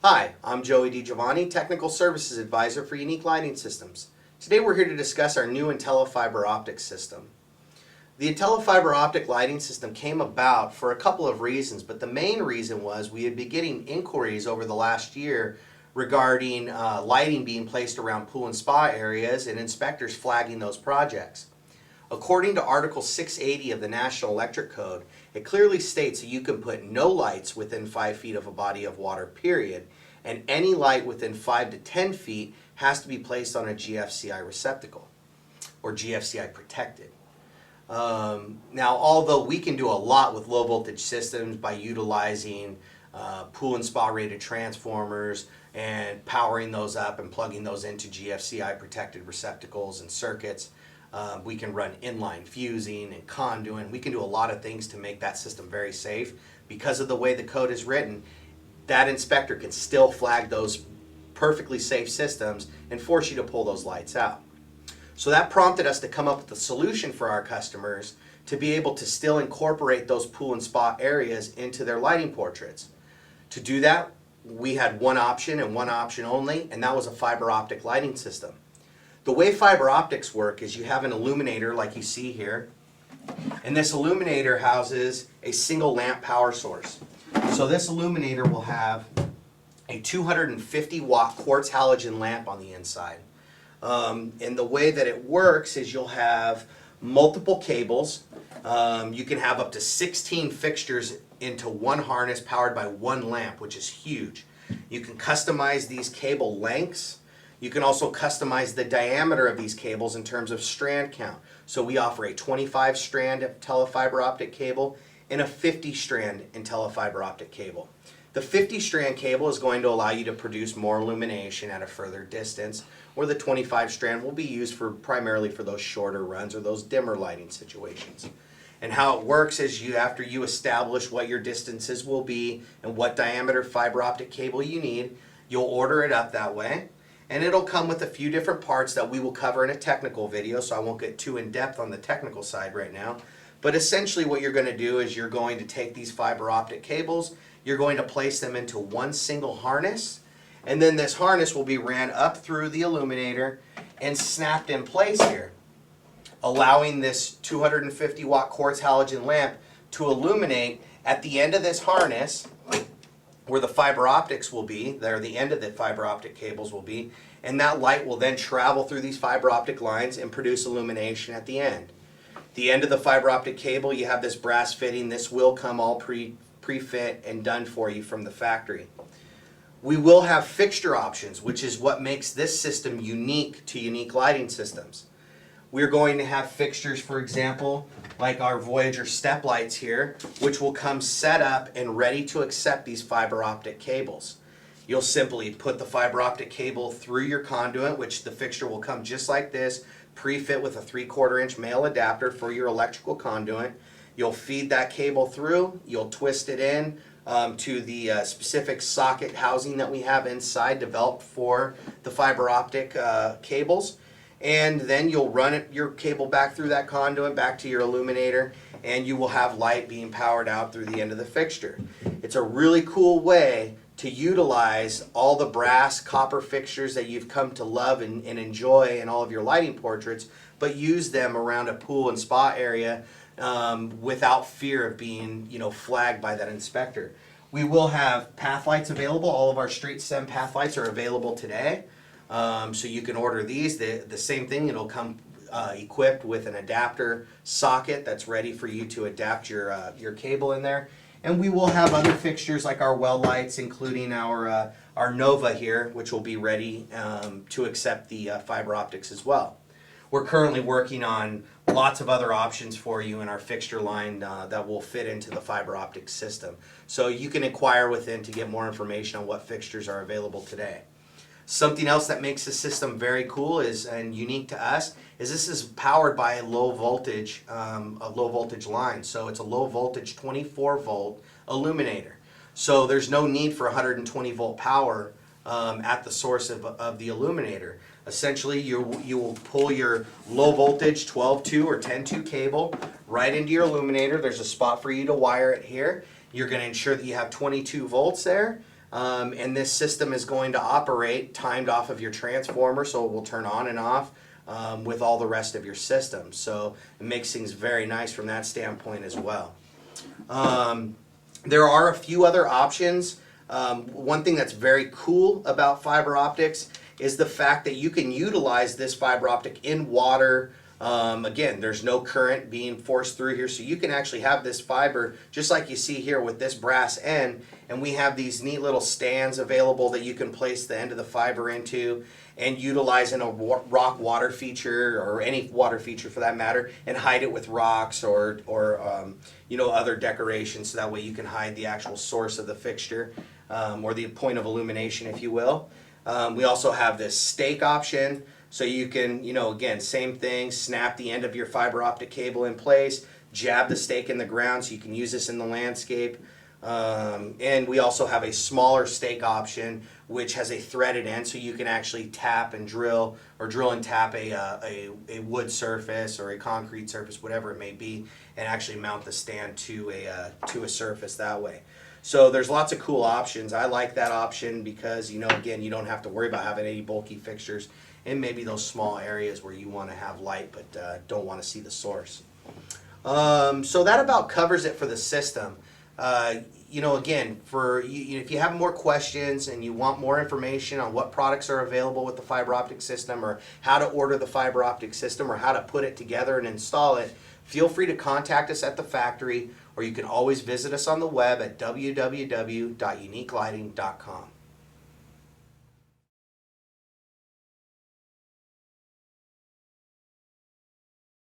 Hi, I'm Joey DiGiovanni, Technical Services Advisor for Unique Lighting Systems. Today we're here to discuss our new Intelli-Fiber Optic system. The Intelli-Fiber Optic lighting system came about for a couple of reasons, but the main reason was we had been getting inquiries over the last year regarding lighting being placed around pool and spa areas and inspectors flagging those projects. According to Article 680 of the National Electric Code, it clearly states that you can put no lights within 5 feet of a body of water, period, and any light within 5 to 10 feet has to be placed on a GFCI receptacle, or GFCI protected. Now, although we can do a lot with low voltage systems by utilizing pool and spa rated transformers and powering those up and plugging those into GFCI protected receptacles and circuits, we can run inline fusing and conduit. We can do a lot of things to make that system very safe. Because of the way the code is written, that inspector can still flag those perfectly safe systems and force you to pull those lights out. So that prompted us to come up with a solution for our customers to be able to still incorporate those pool and spa areas into their lighting portraits. To do that, we had one option and one option only, and that was a fiber optic lighting system. The way fiber optics work is you have an illuminator like you see here, and this illuminator houses a single lamp power source. So this illuminator will have a 250 watt quartz halogen lamp on the inside. And the way that it works is you'll have multiple cables. You can have up to 16 fixtures into one harness powered by one lamp, which is huge. You can customize these cable lengths. You can also customize the diameter of these cables in terms of strand count. So we offer a 25 strand Intelli-Fiber Optic cable and a 50 strand Intelli-Fiber Optic cable. The 50 strand cable is going to allow you to produce more illumination at a further distance, where the 25 strand will be used primarily for those shorter runs or those dimmer lighting situations. And how it works is after you establish what your distances will be and what diameter fiber optic cable you need, you'll order it up that way. And it'll come with a few different parts that we will cover in a technical video, so I won't get too in depth on the technical side right now. But essentially what you're going to do is you're going to take these fiber optic cables, you're going to place them into one single harness, and then this harness will be ran up through the illuminator and snapped in place here, allowing this 250 watt quartz halogen lamp to illuminate at the end of this harness where the fiber optics will be, there the end of the fiber optic cables will be, and that light will then travel through these fiber optic lines and produce illumination at the end. The end of the fiber optic cable, you have this brass fitting. This will come all pre-fit and done for you from the factory. We will have fixture options, which is what makes this system unique to Unique Lighting Systems. We're going to have fixtures, for example, like our Voyager step lights here, which will come set up and ready to accept these fiber optic cables. You'll simply put the fiber optic cable through your conduit, which the fixture will come just like this, pre-fit with a 3/4 inch male adapter for your electrical conduit. You'll feed that cable through, you'll twist it in to the specific socket housing that we have inside developed for the fiber optic cables. And then you'll run your cable back through that conduit, back to your illuminator, and you will have light being powered out through the end of the fixture. It's a really cool way to utilize all the brass copper fixtures that you've come to love and enjoy in all of your lighting portraits, but use them around a pool and spa area without fear of being, flagged by that inspector. We will have path lights available. All of our straight stem path lights are available today. So you can order these. The same thing, it'll come equipped with an adapter socket that's ready for you to adapt your cable in there. And we will have other fixtures like our well lights, including our Nova here, which will be ready to accept the fiber optics as well. We're currently working on lots of other options for you in our fixture line that will fit into the fiber optic system. So you can inquire within to get more information on what fixtures are available today. Something else that makes the system very cool and unique to us is this is powered by a low voltage line. So it's a low voltage 24 volt illuminator. So there's no need for 120 volt power at the source of the illuminator. Essentially, you will pull your low voltage 12-2 or 10-2 cable right into your illuminator. There's a spot for you to wire it here. You're going to ensure that you have 22 volts there. and this system is going to operate timed off of your transformer, so it will turn on and off with all the rest of your system. So it makes things very nice from that standpoint as well. There are a few other options. One thing that's very cool about fiber optics is the fact that you can utilize this fiber optic in water. Again, there's no current being forced through here, so you can actually have this fiber just like you see here with this brass end, and we have these neat little stands available that you can place the end of the fiber into and utilize in a rock water feature, or any water feature for that matter, and hide it with rocks or you know, other decorations, so that way you can hide the actual source of the fixture, or the point of illumination, if you will. We also have this stake option, so you can, you know, again, same thing, snap the end of your fiber optic cable in place, jab the stake in the ground, so you can use this in the landscape. And we also have a smaller stake option, which has a threaded end, so you can actually tap and drill, or drill and tap a wood surface or a concrete surface, whatever it may be, and actually mount the stand to a surface that way. So there's lots of cool options. I like that option because, you know, again, you don't have to worry about having any bulky fixtures in maybe those small areas where you want to have light but don't want to see the source. So that about covers it for the system. You know, again, if you have more questions and you want more information on what products are available with the fiber optic system, or how to order the fiber optic system, or how to put it together and install it, feel free to contact us at the factory, or you can always visit us on the web at www.uniquelighting.com.